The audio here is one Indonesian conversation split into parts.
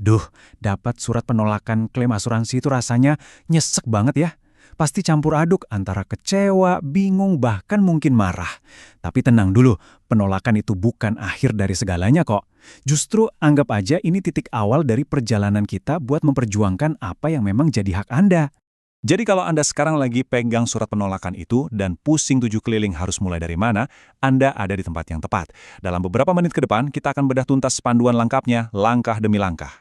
Duh, dapat surat penolakan klaim asuransi itu rasanya nyesek banget ya. Pasti campur aduk antara kecewa, bingung, bahkan mungkin marah. Tapi tenang dulu, penolakan itu bukan akhir dari segalanya kok. Justru anggap aja ini titik awal dari perjalanan kita buat memperjuangkan apa yang memang jadi hak Anda. Jadi kalau Anda sekarang lagi pegang surat penolakan itu dan pusing 7 keliling harus mulai dari mana, Anda ada di tempat yang tepat. Dalam beberapa menit ke depan, kita akan bedah tuntas panduan lengkapnya, langkah demi langkah.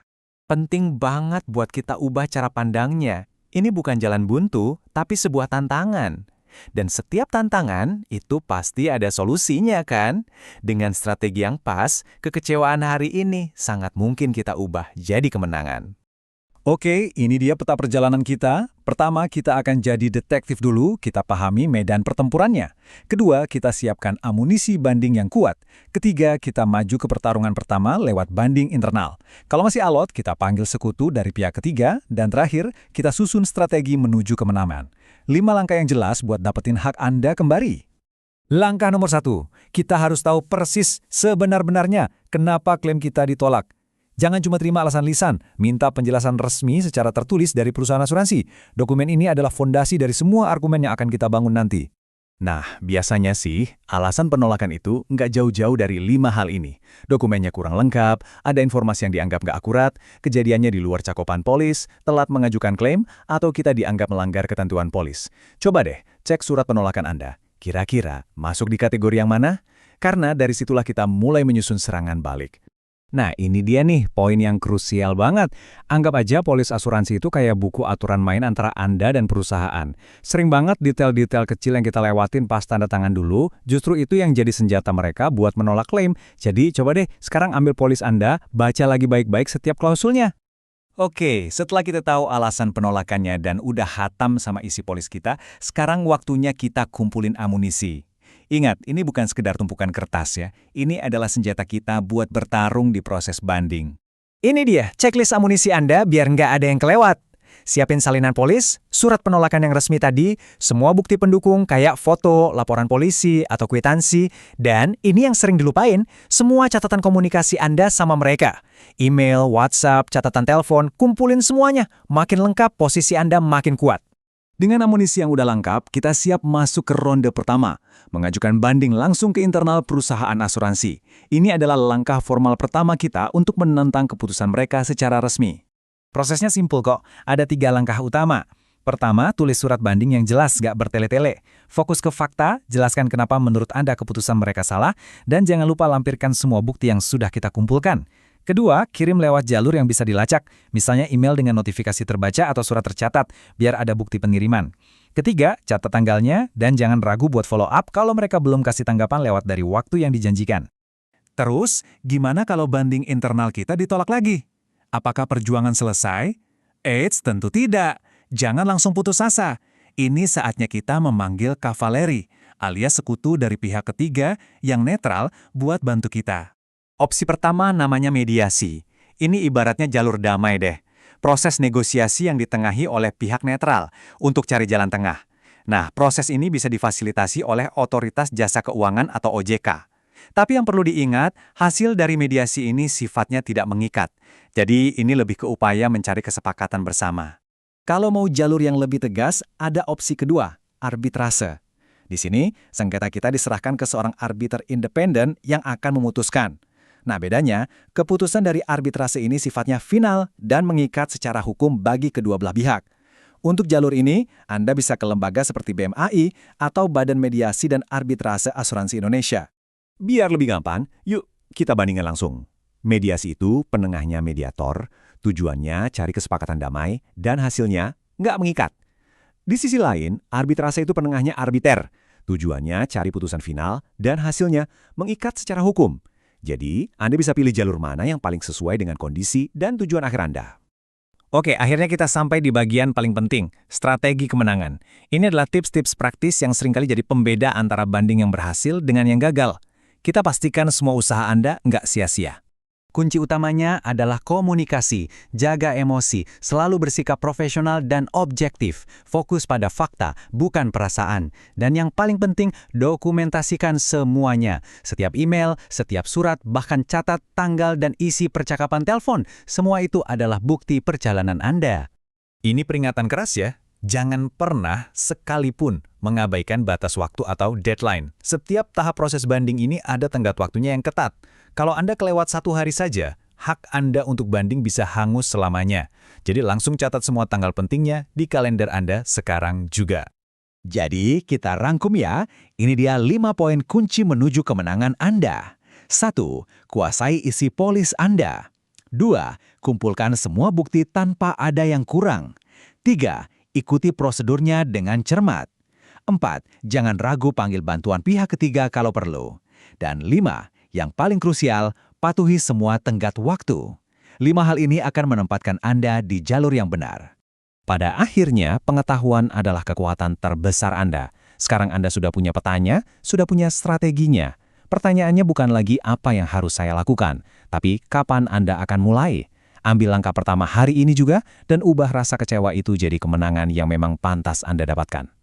Penting banget buat kita ubah cara pandangnya. Ini bukan jalan buntu, tapi sebuah tantangan. Dan setiap tantangan itu pasti ada solusinya kan? Dengan strategi yang pas, kekecewaan hari ini sangat mungkin kita ubah jadi kemenangan. Oke, ini dia peta perjalanan kita. Pertama, kita akan jadi detektif dulu, kita pahami medan pertempurannya. Kedua, kita siapkan amunisi banding yang kuat. Ketiga, kita maju ke pertarungan pertama lewat banding internal. Kalau masih alot, kita panggil sekutu dari pihak ketiga. Dan terakhir, kita susun strategi menuju kemenangan. 5 langkah yang jelas buat dapetin hak Anda kembali. Langkah nomor 1, kita harus tahu persis sebenar-benarnya kenapa klaim kita ditolak. Jangan cuma terima alasan lisan, minta penjelasan resmi secara tertulis dari perusahaan asuransi. Dokumen ini adalah fondasi dari semua argumen yang akan kita bangun nanti. Nah, biasanya sih, alasan penolakan itu nggak jauh-jauh dari 5 hal ini. Dokumennya kurang lengkap, ada informasi yang dianggap nggak akurat, kejadiannya di luar cakupan polis, telat mengajukan klaim, atau kita dianggap melanggar ketentuan polis. Coba deh, cek surat penolakan Anda. Kira-kira masuk di kategori yang mana? Karena dari situlah kita mulai menyusun serangan balik. Nah, ini dia nih poin yang krusial banget. Anggap aja polis asuransi itu kayak buku aturan main antara Anda dan perusahaan. Sering banget detail-detail kecil yang kita lewatin pas tanda tangan dulu, justru itu yang jadi senjata mereka buat menolak klaim. Jadi coba deh, sekarang ambil polis Anda, baca lagi baik-baik setiap klausulnya. Oke, setelah kita tahu alasan penolakannya dan udah hatam sama isi polis kita, sekarang waktunya kita kumpulin amunisi. Ingat, ini bukan sekedar tumpukan kertas ya. Ini adalah senjata kita buat bertarung di proses banding. Ini dia, checklist amunisi Anda biar nggak ada yang kelewat. Siapin salinan polis, surat penolakan yang resmi tadi, semua bukti pendukung kayak foto, laporan polisi, atau kwitansi, dan ini yang sering dilupain, semua catatan komunikasi Anda sama mereka. Email, WhatsApp, catatan telepon, kumpulin semuanya. Makin lengkap, posisi Anda makin kuat. Dengan amunisi yang udah lengkap, kita siap masuk ke ronde pertama, mengajukan banding langsung ke internal perusahaan asuransi. Ini adalah langkah formal pertama kita untuk menentang keputusan mereka secara resmi. Prosesnya simpel kok, ada 3 langkah utama. Pertama, tulis surat banding yang jelas, gak bertele-tele. Fokus ke fakta, jelaskan kenapa menurut Anda keputusan mereka salah, dan jangan lupa lampirkan semua bukti yang sudah kita kumpulkan. Kedua, kirim lewat jalur yang bisa dilacak, misalnya email dengan notifikasi terbaca atau surat tercatat, biar ada bukti pengiriman. Ketiga, catat tanggalnya, dan jangan ragu buat follow up kalau mereka belum kasih tanggapan lewat dari waktu yang dijanjikan. Terus, gimana kalau banding internal kita ditolak lagi? Apakah perjuangan selesai? Eits, tentu tidak. Jangan langsung putus asa. Ini saatnya kita memanggil kavaleri, alias sekutu dari pihak ketiga yang netral buat bantu kita. Opsi pertama namanya mediasi. Ini ibaratnya jalur damai deh. Proses negosiasi yang ditengahi oleh pihak netral untuk cari jalan tengah. Nah, proses ini bisa difasilitasi oleh Otoritas Jasa Keuangan atau OJK. Tapi yang perlu diingat, hasil dari mediasi ini sifatnya tidak mengikat. Jadi ini lebih ke upaya mencari kesepakatan bersama. Kalau mau jalur yang lebih tegas, ada opsi kedua, arbitrase. Di sini, sengketa kita diserahkan ke seorang arbiter independen yang akan memutuskan. Nah, bedanya, keputusan dari arbitrase ini sifatnya final dan mengikat secara hukum bagi kedua belah pihak. Untuk jalur ini, Anda bisa ke lembaga seperti BMAI atau Badan Mediasi dan Arbitrase Asuransi Indonesia. Biar lebih gampang, yuk kita bandingkan langsung. Mediasi itu penengahnya mediator, tujuannya cari kesepakatan damai, dan hasilnya nggak mengikat. Di sisi lain, arbitrase itu penengahnya arbiter, tujuannya cari putusan final, dan hasilnya mengikat secara hukum. Jadi, Anda bisa pilih jalur mana yang paling sesuai dengan kondisi dan tujuan akhir Anda. Oke, akhirnya kita sampai di bagian paling penting, strategi kemenangan. Ini adalah tips-tips praktis yang seringkali jadi pembeda antara banding yang berhasil dengan yang gagal. Kita pastikan semua usaha Anda nggak sia-sia. Kunci utamanya adalah komunikasi, jaga emosi, selalu bersikap profesional dan objektif, fokus pada fakta, bukan perasaan. Dan yang paling penting, dokumentasikan semuanya. Setiap email, setiap surat, bahkan catat tanggal dan isi percakapan telepon. Semua itu adalah bukti perjalanan Anda. Ini peringatan keras ya. Jangan pernah sekalipun mengabaikan batas waktu atau deadline. Setiap tahap proses banding ini ada tenggat waktunya yang ketat. Kalau Anda kelewat 1 hari saja, hak Anda untuk banding bisa hangus selamanya. Jadi langsung catat semua tanggal pentingnya di kalender Anda sekarang juga. Jadi, kita rangkum ya. Ini dia 5 poin kunci menuju kemenangan Anda. 1. Kuasai isi polis Anda. 2. Kumpulkan semua bukti tanpa ada yang kurang. 3. Ikuti prosedurnya dengan cermat. 4. Jangan ragu panggil bantuan pihak ketiga kalau perlu. Dan 5. Yang paling krusial, patuhi semua tenggat waktu. 5 hal ini akan menempatkan Anda di jalur yang benar. Pada akhirnya, pengetahuan adalah kekuatan terbesar Anda. Sekarang Anda sudah punya petanya, sudah punya strateginya. Pertanyaannya bukan lagi apa yang harus saya lakukan, tapi kapan Anda akan mulai. Ambil langkah pertama hari ini juga, dan ubah rasa kecewa itu jadi kemenangan yang memang pantas Anda dapatkan.